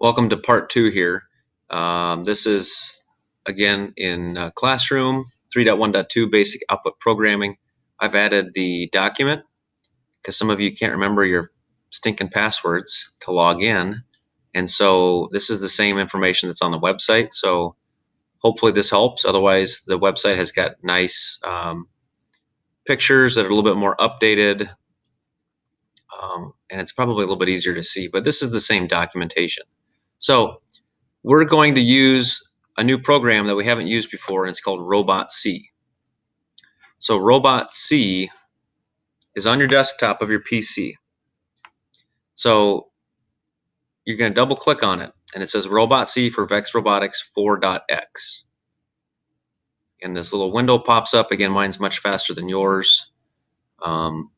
Welcome to part 2 here. This is again in Classroom 3.1.2 Basic Output Programming. I've added the document because some of you can't remember your stinking passwords to log in, and so this is the same information that's on the website. So hopefully this helps. Otherwise, the website has got nice pictures that are a little bit more updated, and it's probably a little bit easier to see, but this is the same documentation. So we're going to use a new program that we haven't used before, and it's called Robot C. So Robot C is on your desktop of your PC. So you're going to double click on it, and it says Robot C for Vex Robotics 4.x. And this little window pops up. Again, mine's much faster than yours, and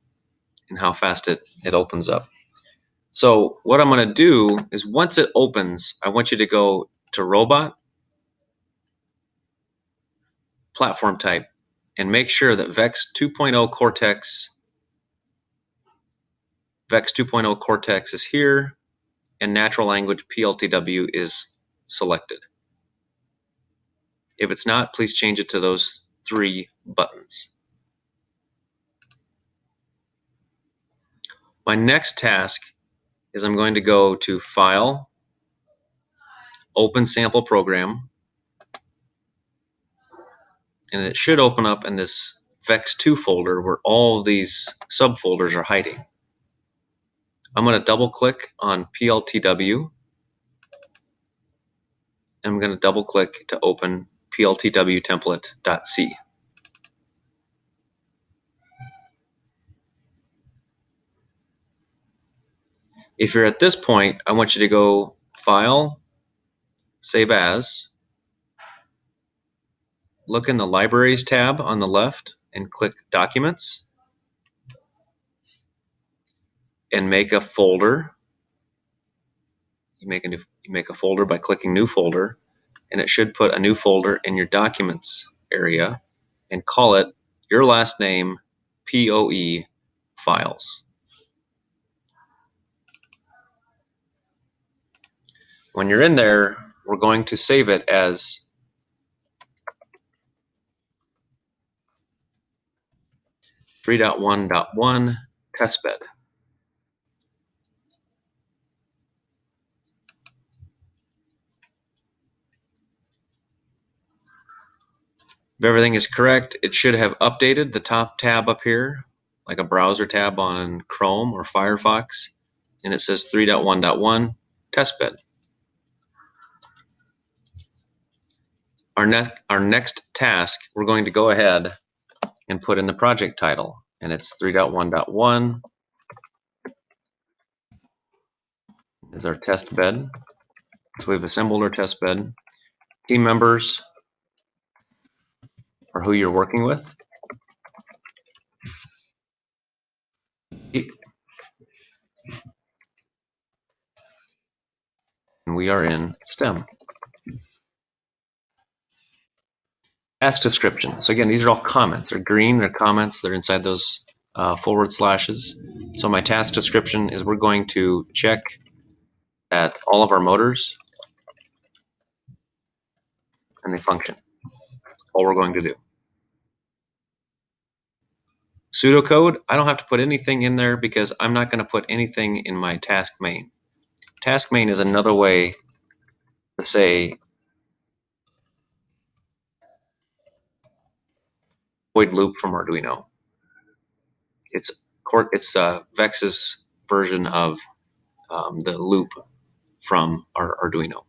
how fast it opens up. So what I'm going to do is once it opens, I want you to go to Robot, Platform Type, and make sure that Vex 2.0 Cortex is here, and Natural Language PLTW is selected. If it's not, please change it to those 3 buttons. My next task is I'm going to go to File, Open Sample Program, and it should open up in this Vex2 folder where all of these subfolders are hiding. I'm going to double click on PLTW, and I'm going to double click to open PLTW template.c. If you're at this point, I want you to go File, Save As, look in the Libraries tab on the left and click Documents, and make a folder. You make a folder by clicking New Folder, and it should put a new folder in your Documents area and call it your last name POE Files. When you're in there, we're going to save it as .1.1 testbed. If everything is correct, it should have updated the top tab up here, like a browser tab on Chrome or Firefox, and it says 3.1.1 testbed. Our next task, we're going to go ahead and put in the project title, and it's 3.1.1 is our test bed. So we've assembled our test bed. Team members are who you're working with. And we are in STEM. Task description. So again, these are all comments. They're green, they're comments, they're inside those forward slashes. So my task description is we're going to check that all of our motors and they function. That's all we're going to do. Pseudocode, I don't have to put anything in there because I'm not going to put anything in my task main. Task main is another way to say void loop from Arduino. It's Vex's version of the loop from our Arduino.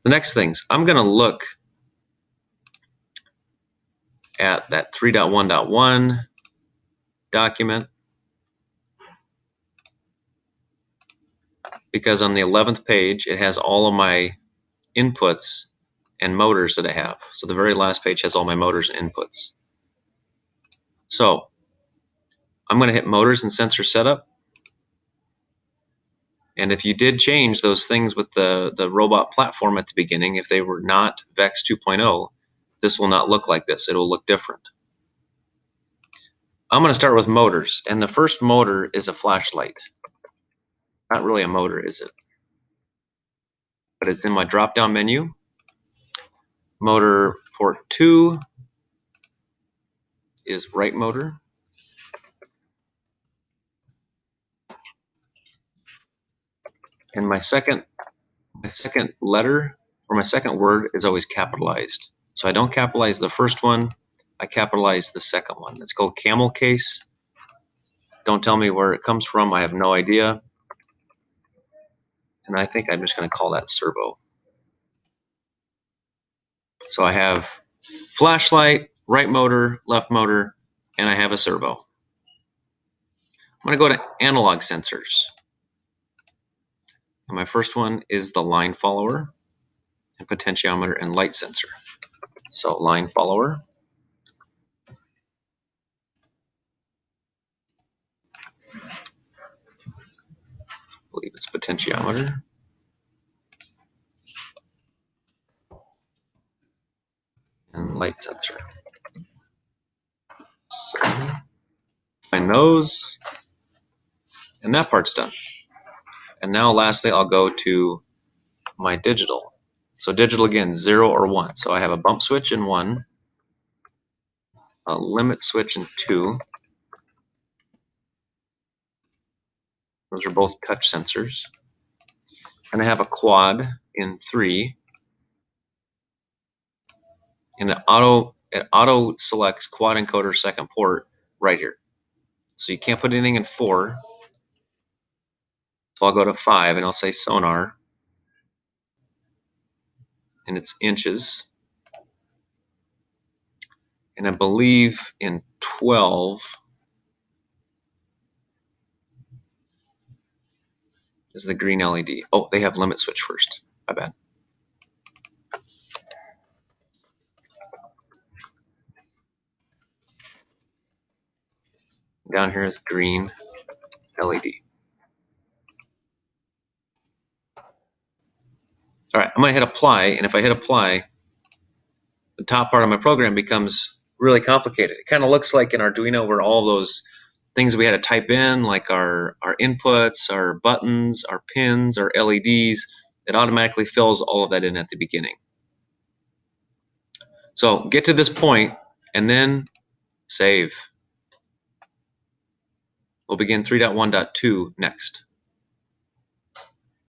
The next things, I'm going to look at that 3.1.1 document, because on the 11th page it has all of my inputs and motors that I have. So the very last page has all my motors and inputs. So I'm going to hit motors and sensor setup. And if you did change those things with the robot platform at the beginning, if they were not Vex 2.0, this will not look like this. It will look different. I'm going to start with motors, and the first motor is a flashlight. Not really a motor, is it? but it's in my drop-down menu. Motor port 2 is right motor. And my second letter or my second word is always capitalized. So I don't capitalize the first one, I capitalize the second one. It's called camel case. Don't tell me where it comes from, I have no idea. And I think I'm just going to call that servo. So I have flashlight, right motor, left motor, and I have a servo. I'm going to go to analog sensors. And my first one is the line follower, and potentiometer, and light sensor. So line follower. I believe it's potentiometer. And light sensor. So find those, and that part's done. And now lastly, I'll go to my digital. So digital again, 0 or 1. So I have a bump switch in 1, a limit switch in 2. Those are both touch sensors. And I have a quad in 3. And it auto selects quad encoder second port right here. So you can't put anything in 4. So I'll go to 5 and I'll say sonar. And it's inches. And I believe in 12 is the green LED. Oh, they have limit switch first. My bad. Down here is green LED. All right, I'm going to hit apply, and if I hit apply, the top part of my program becomes really complicated. It kind of looks like in Arduino where all those things we had to type in, like our inputs, our buttons, our pins, our LEDs, it automatically fills all of that in at the beginning. So get to this point and then save. We'll begin 3.1.2 next.